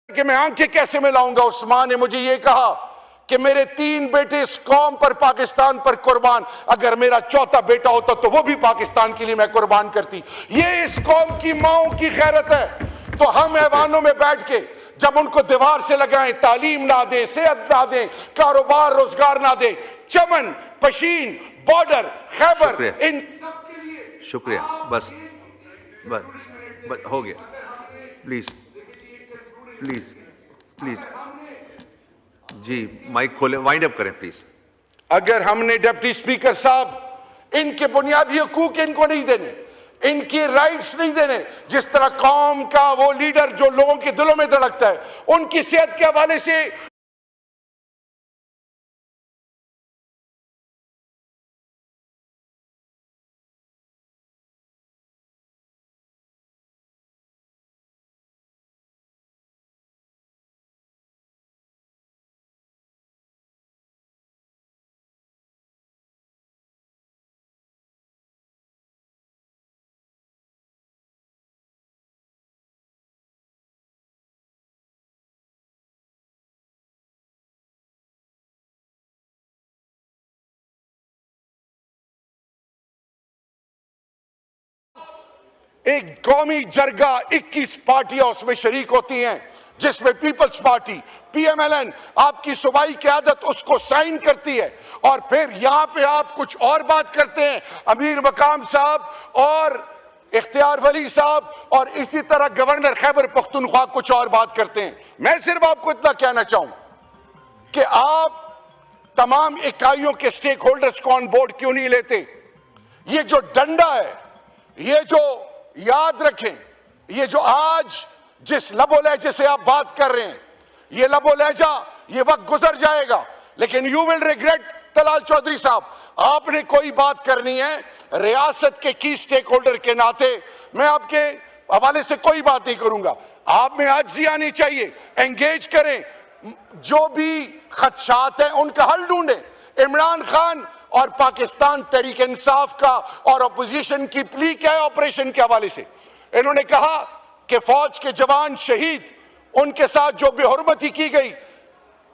कि मैं आंखें कैसे मिलाऊंगा। उस मां ने मुझे यह कहा कि मेरे 3 बेटे इस कौम पर, पाकिस्तान पर कुर्बान, अगर मेरा चौथा बेटा होता तो वो भी पाकिस्तान के लिए मैं कुर्बान करती। ये इस कौम की माओं की गैरत है। तो हम ऐवानों में बैठ के जब उनको दीवार से लगाएं, तालीम ना दें, सेहत ना दें, कारोबार रोजगार ना दें, चमन, पशीन, बॉर्डर, खैबर, इन सब के लिए शुक्रिया। बस हो गया। प्लीज प्लीज प्लीज जी, माइक खोले, वाइंड अप करें प्लीज। अगर हमने डिप्टी स्पीकर साहब इनके बुनियादी हकूक इनको नहीं देने, इनकी राइट्स नहीं देने, जिस तरह कौम का वो लीडर जो लोगों के दिलों में धड़कता है, उनकी सेहत के हवाले से एक कौमी जरगा 21 पार्टियां उसमें शरीक होती हैं, जिसमें पीपल्स पार्टी, पीएमएलएन, आपकी सूबाई क़यादत उसको साइन करती है, और फिर यहां पे आप कुछ और बात करते हैं, अमीर मकाम साहब और इख्तियार वली साहब, और इसी तरह गवर्नर खैबर पख्तूनख्वा कुछ और बात करते हैं। मैं सिर्फ आपको इतना कहना चाहूं कि आप तमाम इकाइयों के स्टेक होल्डर्स को ऑन बोर्ड क्यों नहीं लेते। ये जो डंडा है, ये जो, याद रखें, ये जो आज जिस लबो लहजे से आप बात कर रहे हैं, ये लबो लहजा, ये वक्त गुजर जाएगा, लेकिन you will regret. Talal Chaudhry साहब, आपने कोई बात करनी है रियासत के की स्टेक होल्डर के नाते, मैं आपके हवाले से कोई बात नहीं करूंगा। आप में आजिज़ी आनी चाहिए, एंगेज करें, जो भी खदशात हैं उनका हल ढूंढें। इमरान खान और पाकिस्तान तहरीक इंसाफ का और अपोजिशन की प्ली क्या है ऑपरेशन के हवाले से। इन्होंने कहा कि फौज के जवान शहीद, उनके साथ जो बेहुरमती की गई,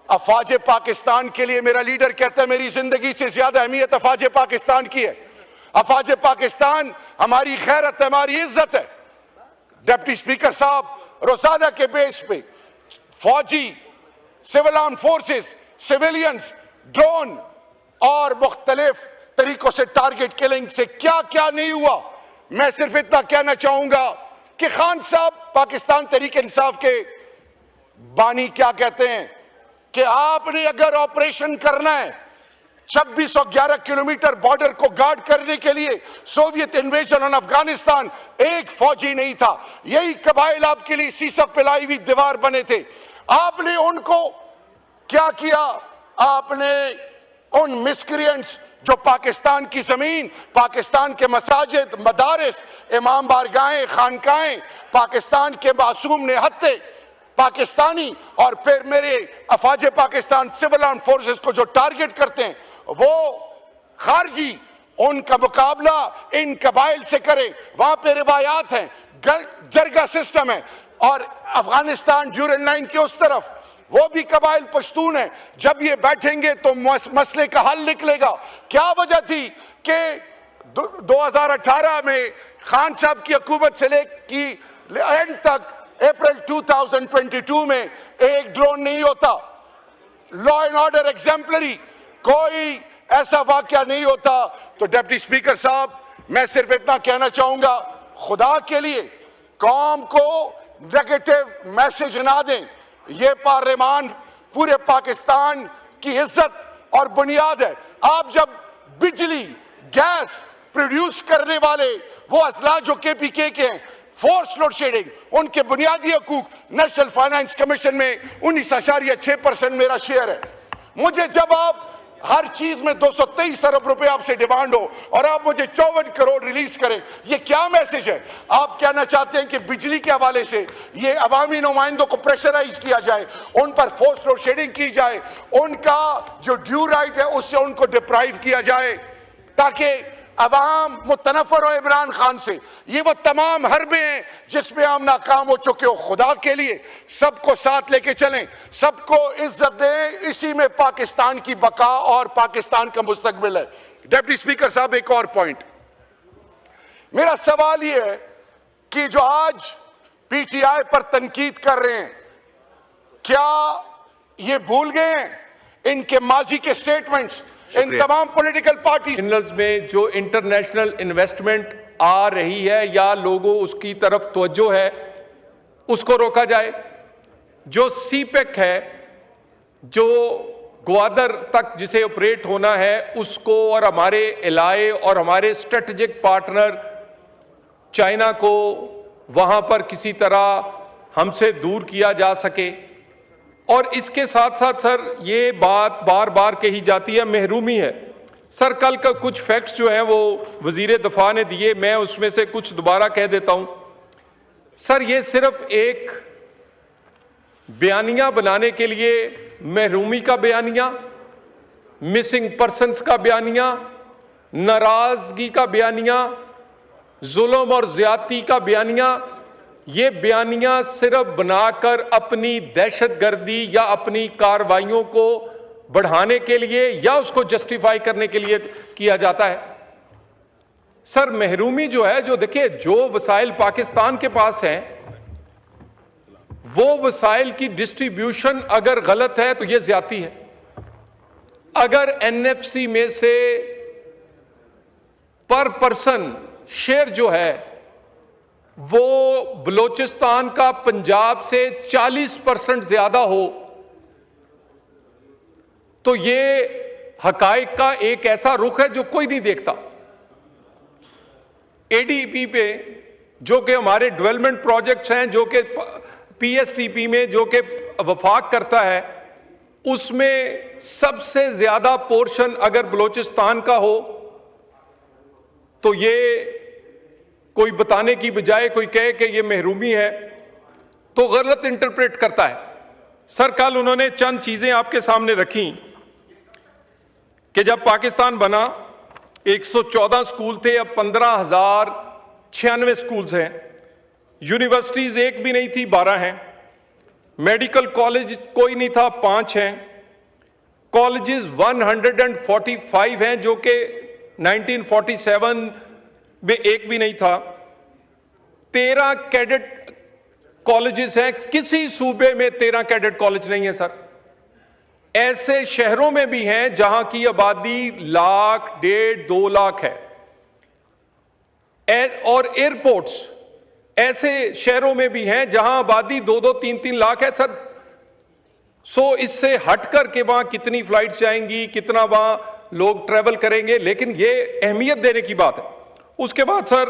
अफवाज पाकिस्तान के लिए मेरा लीडर कहता है मेरी जिंदगी से ज्यादा अहमियत अफवाज पाकिस्तान की है। अफवाज पाकिस्तान हमारी खैरत है, हमारी इज्जत है। डिप्टी स्पीकर साहब, रोजाना के बेस पे फौजी, civil arm forces, civilians, drone और मुख्तलिफ तरीकों से टारगेट किलिंग से क्या क्या नहीं हुआ। मैं सिर्फ इतना कहना चाहूंगा कि खान साहब, पाकिस्तान तहरीक इंसाफ के बानी, क्या कहते हैं कि आपने अगर ऑपरेशन करना है 2611 किलोमीटर बॉर्डर को गार्ड करने के लिए, सोवियत इन्वेजन ऑन अफगानिस्तान, एक फौजी नहीं था। यही कबाइल आपके लिए सीसप पिलाई हुई दीवार बने थे। आपने उनको क्या किया, आपने उन मिस्क्रिएंट्स जो पाकिस्तान की जमीन, पाकिस्तान के मसाजिद, मदारिस, इमाम बारगाहें, खानकाहें, पाकिस्तान के मासूम निहत्ते पाकिस्तानी, और फिर मेरे अफवाज पाकिस्तान सिविल आर्म फोर्सेस को जो टारगेट करते हैं वो खारजी, उनका मुकाबला इन कबाइल से करें। वहां पे रिवायात हैं, जरगा सिस्टम है, और अफगानिस्तान ड्यूरल लाइन के उस तरफ वो भी कबाइल पश्तून है। जब ये बैठेंगे तो मसले का हल निकलेगा। क्या वजह थी कि 2018 में खान साहब की हुकूमत से लेकर एंड तक अप्रैल 2022 में एक ड्रोन नहीं होता, लॉ एंड ऑर्डर एग्जेम्पलरी, कोई ऐसा वाकया नहीं होता। तो डिप्टी स्पीकर साहब, मैं सिर्फ इतना कहना चाहूंगा, खुदा के लिए कौम को नेगेटिव मैसेज ना दें। ये पार्लियामान पूरे पाकिस्तान की इज्जत और बुनियाद है। आप जब बिजली, गैस प्रोड्यूस करने वाले वो अजला जो केपीके के हैं, फोर्स लोड शेडिंग, उनके बुनियादी हकूक, नेशनल फाइनेंस कमीशन में 19.6% मेरा शेयर है। मुझे जब आप हर चीज में 223 अरब रुपए आपसे डिमांड हो और आप मुझे 54 करोड़ रिलीज करें, ये क्या मैसेज है? आप कहना चाहते हैं कि बिजली के हवाले से ये अवामी नुमाइंदों को प्रेशराइज किया जाए, उन पर फोर्स लोड शेडिंग की जाए, उनका जो ड्यू राइट है उससे उनको डिप्राइव किया जाए, ताकि अवाम मुतनफर हो इमरान खान से। ये वो तमाम हरबे हैं जिसमें हम नाकाम हो चुके हो। खुदा के लिए सबको साथ लेके चलें, सबको इज्जत दें, इसी में पाकिस्तान की बका और पाकिस्तान का मुस्तकबिल है। डिप्टी स्पीकर साहब, एक और पॉइंट, मेरा सवाल ये है कि जो आज पीटीआई पर तनकीद कर रहे हैं, क्या ये भूल गए हैं इनके माजी के स्टेटमेंट्स? इन तमाम पॉलिटिकल पार्टी मिनरल्स में जो इंटरनेशनल इन्वेस्टमेंट आ रही है या लोगों उसकी तरफ तवज्जो है, उसको रोका जाए। जो सीपेक है, जो ग्वादर तक जिसे ऑपरेट होना है, उसको और हमारे एलाए और हमारे स्ट्रेटेजिक पार्टनर चाइना को वहां पर किसी तरह हमसे दूर किया जा सके। और इसके साथ साथ सर, ये बात बार बार कही जाती है, महरूमी है। सर, कल का कुछ फैक्ट्स जो हैं वो वजीर दफा ने दिए, मैं उसमें से कुछ दोबारा कह देता हूं। सर, ये सिर्फ एक बयानिया बनाने के लिए, महरूमी का बयानिया, मिसिंग पर्सन्स का बयानिया, नाराजगी का बयानिया, जुल्म और ज्यादती का बयानिया, ये बयानिया सिर्फ बनाकर अपनी दहशतगर्दी या अपनी कार्रवाइयों को बढ़ाने के लिए या उसको जस्टिफाई करने के लिए किया जाता है। सर, महरूमी जो है, जो देखिए, जो वसाइल पाकिस्तान के पास हैं, वो वसाइल की डिस्ट्रीब्यूशन अगर गलत है तो ये ज्यादती है। अगर एनएफसी में से पर पर्सन शेयर जो है वो बलोचिस्तान का पंजाब से 40% ज्यादा हो, तो ये हकाइक का एक ऐसा रुख है जो कोई नहीं देखता। एडीपी पे जो कि हमारे डेवलपमेंट प्रोजेक्ट्स हैं, जो कि पीएसटीपी में जो कि वफाक करता है, उसमें सबसे ज्यादा पोर्शन अगर बलोचिस्तान का हो तो ये कोई बताने की बजाय कोई कहे कि ये महरूमी है तो गलत इंटरप्रेट करता है। सर, कल उन्होंने चंद चीजें आपके सामने रखी कि जब पाकिस्तान बना 114 स्कूल थे, अब 15,096 स्कूल्स हैं। यूनिवर्सिटीज एक भी नहीं थी, 12 हैं। मेडिकल कॉलेज कोई नहीं था, 5 हैं। कॉलेजेस 145 हैं, जो कि 1947 में एक भी नहीं था। 13 कैडेट कॉलेजेस हैं, किसी सूबे में 13 कैडेट कॉलेज नहीं है। सर, ऐसे शहरों में भी हैं जहां की आबादी 1,00,000, 1.5, 2 लाख है। और एयरपोर्ट्स ऐसे शहरों में भी हैं जहां आबादी 2-2, 3-3 लाख है। सर, सो इससे हटकर के वहां कितनी फ्लाइट्स जाएंगी, कितना वहां लोग ट्रेवल करेंगे, लेकिन ये अहमियत देने की बात है। उसके बाद sir,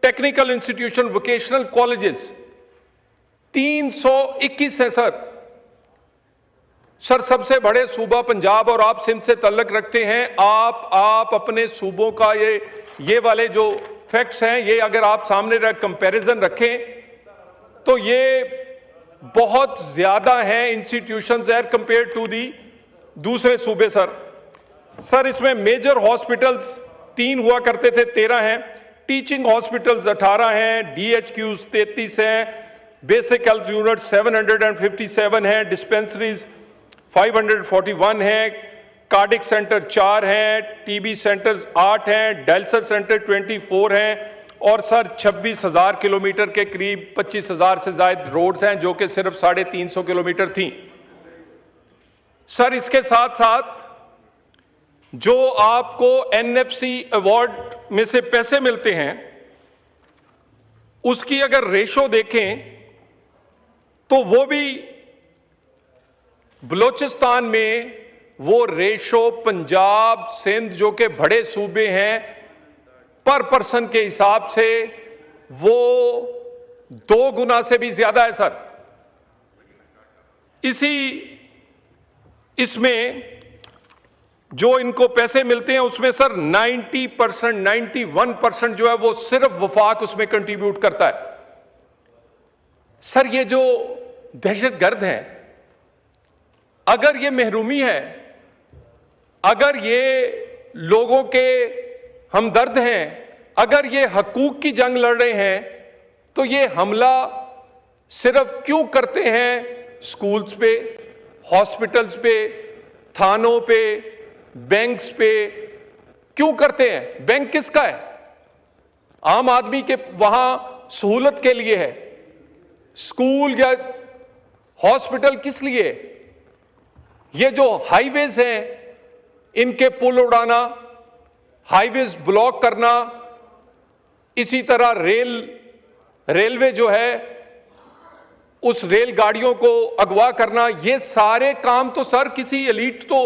technical institution, vocational colleges 321 है। सर, सबसे बड़े सूबा पंजाब और आप सिंध से तल्लुक रखते हैं। आप अपने सूबों का ये वाले जो फैक्ट्स हैं, ये अगर आप सामने कंपैरिजन रखें तो ये बहुत ज्यादा हैं institutions as compare to the दूसरे सूबे। सर, इसमें मेजर हॉस्पिटल्स 3 हुआ करते थे, 13 हैं। टीचिंग हॉस्पिटल्स 18 हैं, डीएचक्यूज 33 हैं, बेसिक हेल्थ यूनिट 757 हैं, डिस्पेंसरीज 541 हैं, कार्डिक सेंटर 4 हैं, टीबी सेंटर्स 8 हैं, डायलिसिस सेंटर 24 हैं, और सर 26,000 किलोमीटर के करीब 25,000 से ज्यादा रोड्स हैं, जो कि सिर्फ 350 किलोमीटर थी। सर, इसके साथ साथ जो आपको एनएफसी अवार्ड में से पैसे मिलते हैं, उसकी अगर रेशो देखें तो वो भी बलोचिस्तान में वो रेशो पंजाब, सिंध जो कि बड़े सूबे हैं, पर पर्सन के हिसाब से वो 2 गुना से भी ज्यादा है। सर, इसमें जो इनको पैसे मिलते हैं उसमें सर 90%, 91% जो है वो सिर्फ वफाक उसमें कंट्रीब्यूट करता है। सर, ये जो दहशतगर्द हैं, अगर ये महरूमी है, अगर ये लोगों के हमदर्द हैं, अगर ये हकूक की जंग लड़ रहे हैं, तो ये हमला सिर्फ क्यों करते हैं स्कूल्स पे, हॉस्पिटल्स पे, थानों पे, बैंक्स पे क्यों करते हैं? बैंक किसका है? आम आदमी के वहां सहूलत के लिए है। स्कूल या हॉस्पिटल किस लिए? ये जो हाईवेज हैं, इनके पुल उड़ाना, हाईवेज ब्लॉक करना, इसी तरह रेलवे जो है उस रेलगाड़ियों को अगवा करना, ये सारे काम तो सर किसी एलीट तो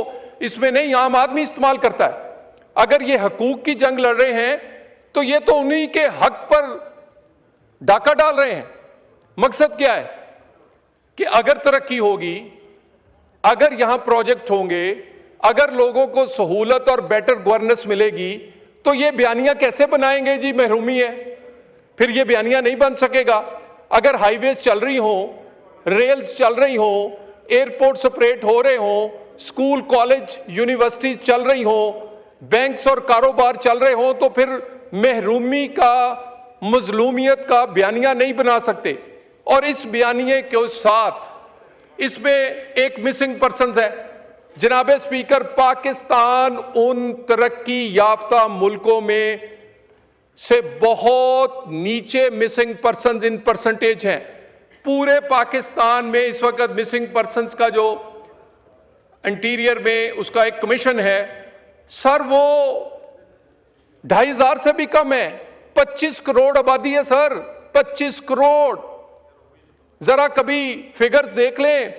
इसमें नहीं, आम आदमी इस्तेमाल करता है। अगर ये हकूक की जंग लड़ रहे हैं तो ये तो उन्हीं के हक पर डाका डाल रहे हैं। मकसद क्या है कि अगर तरक्की होगी, अगर यहां प्रोजेक्ट होंगे, अगर लोगों को सहूलत और बेटर गवर्नेंस मिलेगी, तो ये बयानियां कैसे बनाएंगे जी महरूमी है? फिर ये बयानियां नहीं बन सकेगा। अगर हाईवेज चल रही हो, रेल्स चल रही हो, एयरपोर्ट सेपरेट हो रहे हो, स्कूल कॉलेज यूनिवर्सिटी चल रही हो, बैंक्स और कारोबार चल रहे हो, तो फिर महरूमी का, मजलूमियत का बयानिया नहीं बना सकते। और इस बयानिए के साथ इसमें एक मिसिंग पर्सन है। जनाब स्पीकर, पाकिस्तान उन तरक्की याफ्ता मुल्कों में से बहुत नीचे मिसिंग पर्सन इन परसेंटेज हैं। पूरे पाकिस्तान में इस वक्त मिसिंग पर्सन्स का जो इंटीरियर में उसका एक कमीशन है सर, वो 2,500 से भी कम है। 25 करोड़ आबादी है सर, 25 करोड़। जरा कभी फिगर्स देख लें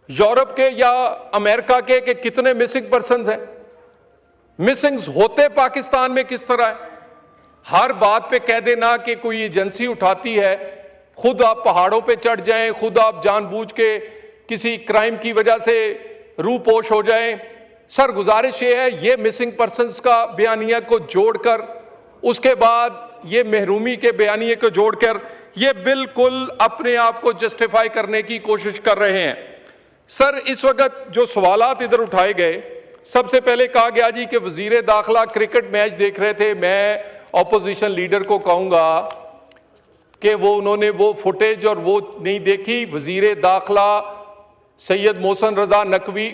यूरोप के या अमेरिका के कि कितने मिसिंग पर्सन्स हैं। मिसिंग्स होते पाकिस्तान में किस तरह है? हर बात पे कह देना कि कोई एजेंसी उठाती है, खुद आप पहाड़ों पे चढ़ जाएं, खुद आप जानबूझ के किसी क्राइम की वजह से रूपोश हो जाएं। सर गुजारिश ये है, ये मिसिंग पर्सन्स का बयानिया को जोड़कर, उसके बाद ये महरूमी के बयानिए को जोड़कर, ये बिल्कुल अपने आप को जस्टिफाई करने की कोशिश कर रहे हैं। सर इस वक्त जो सवालात इधर उठाए गए, सबसे पहले कहा गया जी कि वजीर दाखिला क्रिकेट मैच देख रहे थे। मैं ऑपोजिशन लीडर को कहूंगा कि वो उन्होंने वो फुटेज और वो नहीं देखी। वजीर दाखिला सैयद मोहसिन रजा नकवी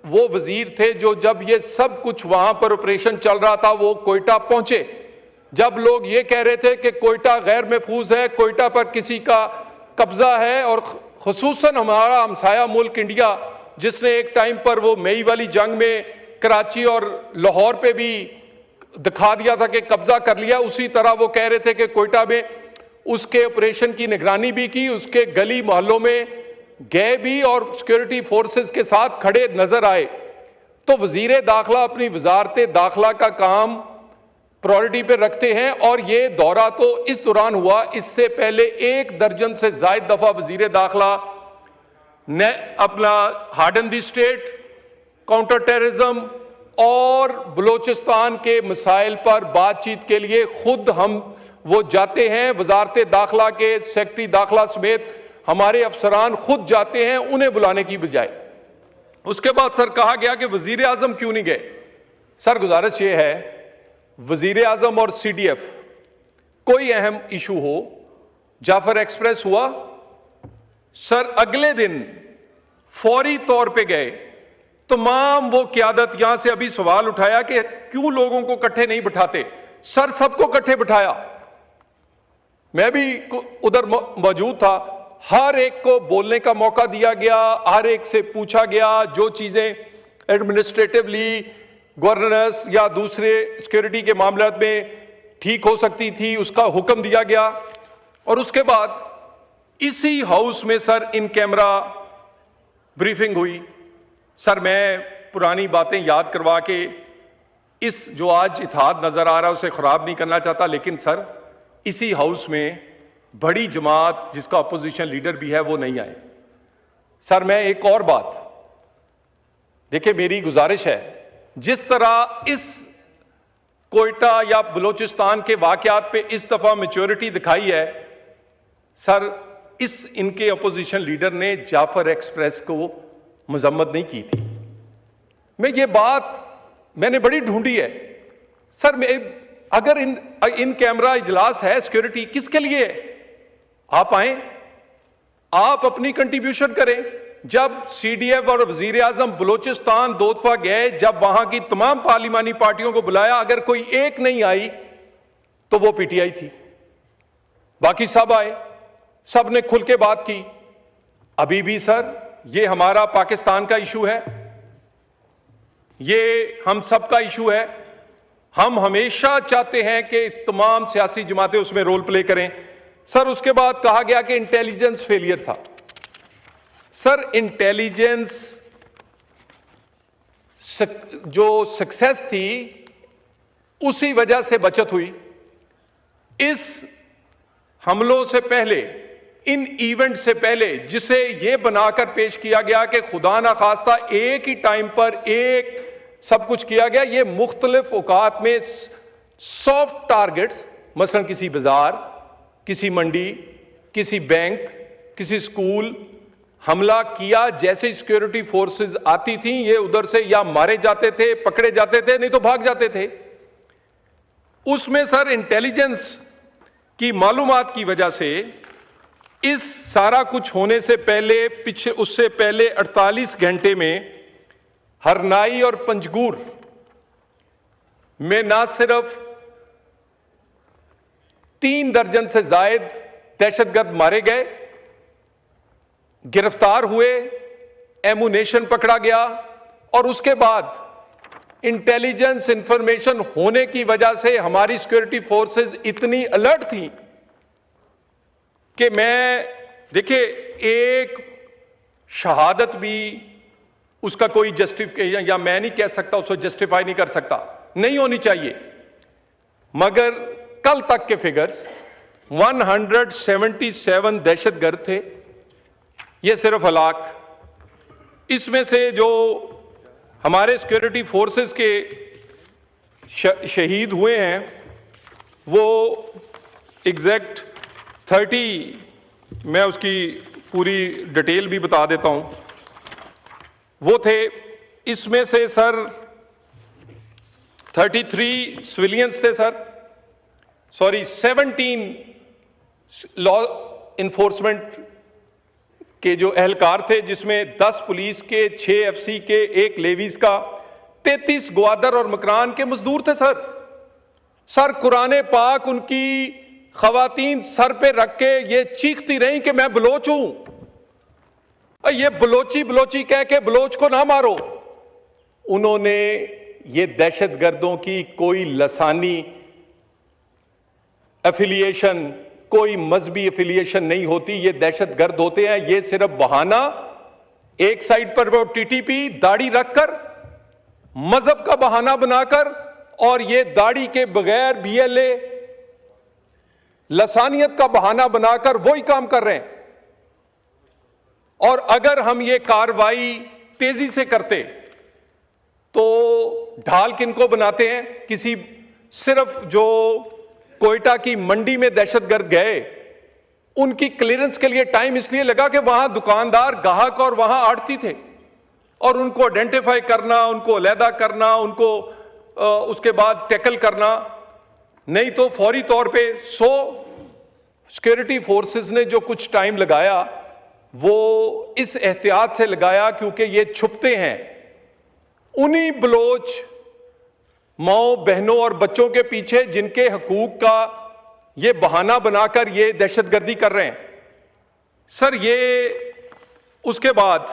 वो वजीर थे जो जब ये सब कुछ वहां पर ऑपरेशन चल रहा था वो कोयटा पहुंचे। जब लोग ये कह रहे थे कि कोयटा गैर महफूज है, कोयटा पर किसी का कब्जा है, और खुसूसन हमारा हमसाया मुल्क इंडिया जिसने एक टाइम पर वो मई वाली जंग में कराची और लाहौर पे भी दिखा दिया था कि कब्जा कर लिया, उसी तरह वो कह रहे थे कि कोयटा में उसके ऑपरेशन की निगरानी भी की, उसके गली मोहल्लों में गए भी और सिक्योरिटी फोर्सेस के साथ खड़े नजर आए। तो वजीर दाखिला अपनी वजारत दाखिला का काम प्रायोरिटी पे रखते हैं, और ये दौरा तो इस दौरान हुआ। इससे पहले 1 दर्जन से ज्यादा दफा वजीर दाखिला ने अपना हार्डन दी स्टेट, काउंटर टेररिज्म और बलोचिस्तान के मसाइल पर बातचीत के लिए खुद हम वो जाते हैं। वजारत दाखिला के सेक्रेटरी दाखिला समेत हमारे अफसरान खुद जाते हैं, उन्हें बुलाने की बजाय। उसके बाद सर कहा गया कि वजीर आजम क्यों नहीं गए। सर गुजारिश ये है, वजीर आजम और CDF कोई अहम इशू हो, जाफर एक्सप्रेस हुआ, सर अगले दिन फौरी तौर पे गए। तमाम वो क़यादत यहां से अभी सवाल उठाया कि क्यों लोगों को इकट्ठे नहीं बिठाते। सर सबको इकट्ठे बिठाया, मैं भी उधर मौजूद था। हर एक को बोलने का मौका दिया गया, हर एक से पूछा गया, जो चीजें एडमिनिस्ट्रेटिवली गवर्नेंस या दूसरे सिक्योरिटी के मामलों में ठीक हो सकती थी उसका हुक्म दिया गया। और उसके बाद इसी हाउस में सर इन कैमरा ब्रीफिंग हुई। सर मैं पुरानी बातें याद करवा के इस जो आज इत्तेहाद नजर आ रहा है उसे खराब नहीं करना चाहता, लेकिन सर इसी हाउस में बड़ी जमात जिसका अपोजिशन लीडर भी है वो नहीं आए। सर मैं एक और बात, देखिए मेरी गुजारिश है, जिस तरह इस कोयटा या बलोचिस्तान के वाकयात पे इस दफा मैच्योरिटी दिखाई है, सर इस इनके अपोजिशन लीडर ने जाफर एक्सप्रेस को मजम्मत नहीं की थी। मैं ये बात मैंने बड़ी ढूंढी है, सर अगर इन कैमरा इजलास है, सिक्योरिटी किसके लिए है? आप आए, आप अपनी कंट्रीब्यूशन करें। जब सीडीएफ और वजीर आजम बलोचिस्तान 2 दफा गए, जब वहां की तमाम पार्लिमानी पार्टियों को बुलाया, अगर कोई एक नहीं आई तो वो पीटीआई थी, बाकी सब आए, सब ने खुल के बात की। अभी भी सर ये हमारा पाकिस्तान का इशू है, ये हम सब का इशू है। हम हमेशा चाहते हैं कि तमाम सियासी जमातें उसमें रोल प्ले करें। सर उसके बाद कहा गया कि इंटेलिजेंस फेलियर था। सर इंटेलिजेंस जो सक्सेस थी उसी वजह से बचत हुई। इस हमलों से पहले, इन इवेंट से पहले, जिसे यह बनाकर पेश किया गया कि खुदा ना खास्ता एक ही टाइम पर एक सब कुछ किया गया, ये मुख्तलिफ औकात में सॉफ्ट टारगेट्स, मसलन किसी बाजार, किसी मंडी, किसी बैंक, किसी स्कूल हमला किया। जैसे सिक्योरिटी फोर्सेस आती थी, ये उधर से या मारे जाते थे, पकड़े जाते थे, नहीं तो भाग जाते थे। उसमें सर इंटेलिजेंस की मालूमात की वजह से इस सारा कुछ होने से पहले, पीछे उससे पहले 48 घंटे में हरनाई और पंजगूर में ना सिर्फ 3 दर्जन से जायद दहशतगर्द मारे गए, गिरफ्तार हुए, एमुनेशन पकड़ा गया, और उसके बाद इंटेलिजेंस इंफॉर्मेशन होने की वजह से हमारी सिक्योरिटी फोर्सेस इतनी अलर्ट थी कि देखिए एक शहादत भी उसका कोई जस्टिफिकेशन, या मैं नहीं कह सकता उसको जस्टिफाई नहीं कर सकता, नहीं होनी चाहिए, मगर कल तक के फिगर्स 177 दहशतगर्द थे, ये सिर्फ हलाक। इसमें से जो हमारे सिक्योरिटी फोर्सेस के शहीद हुए हैं वो एग्जैक्ट 30, मैं उसकी पूरी डिटेल भी बता देता हूं, वो थे। इसमें से सर 33 सिविलियंस थे सर, 17 लॉ इन्फोर्समेंट के जो एहलकार थे, जिसमें 10 पुलिस के, 6 एफसी के, 1 लेवीज का, 33 ग्वादर और मकरान के मजदूर थे सर कुरान पाक उनकी खवातीन सर पे रख के ये चीखती रही कि मैं बलोच हूं। ये बलोची कह के बलोच को ना मारो। उन्होंने ये दहशतगर्दों की कोई लसानी एफिलिएशन, कोई मजहबी एफिलिएशन नहीं होती, ये दहशतगर्द होते हैं। ये सिर्फ बहाना, एक साइड पर वो टीटीपी दाढ़ी रखकर, मजहब का बहाना बनाकर, और ये दाढ़ी के बगैर बीएलए लसानियत का बहाना बनाकर वही काम कर रहे हैं। और अगर हम ये कार्रवाई तेजी से करते तो ढाल किनको बनाते हैं? किसी सिर्फ जो कोयटा की मंडी में दहशतगर्द गए, उनकी क्लियरेंस के लिए टाइम इसलिए लगा कि वहां दुकानदार, ग्राहक और वहां आड़ती थे, और उनको आइडेंटिफाई करना, उनको अलहदा करना, उनको उसके बाद टैकल करना, नहीं तो फौरी तौर पे। सिक्योरिटी फोर्सेस ने जो कुछ टाइम लगाया वो इस एहतियात से लगाया क्योंकि ये छुपते हैं उन्हीं बलोच माओ, बहनों और बच्चों के पीछे जिनके हकूक का ये बहाना बनाकर ये दहशतगर्दी कर रहे हैं। सर ये उसके बाद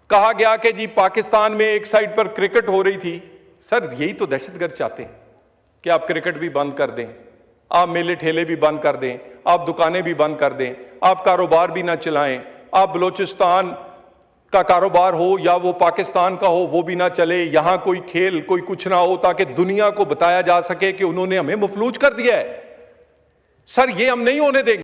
कहा गया कि जी पाकिस्तान में एक साइड पर क्रिकेट हो रही थी। सर यही तो दहशतगर्द चाहते हैं कि आप क्रिकेट भी बंद कर दें, आप मेले ठेले भी बंद कर दें, आप दुकानें भी बंद कर दें, आप कारोबार भी ना चलाएं, आप बलूचिस्तान का कारोबार हो या वो पाकिस्तान का हो वो भी ना चले, यहां कोई खेल कोई कुछ ना हो, ताकि दुनिया को बताया जा सके कि उन्होंने हमें मफलूज कर दिया है। सर ये हम नहीं होने देंगे।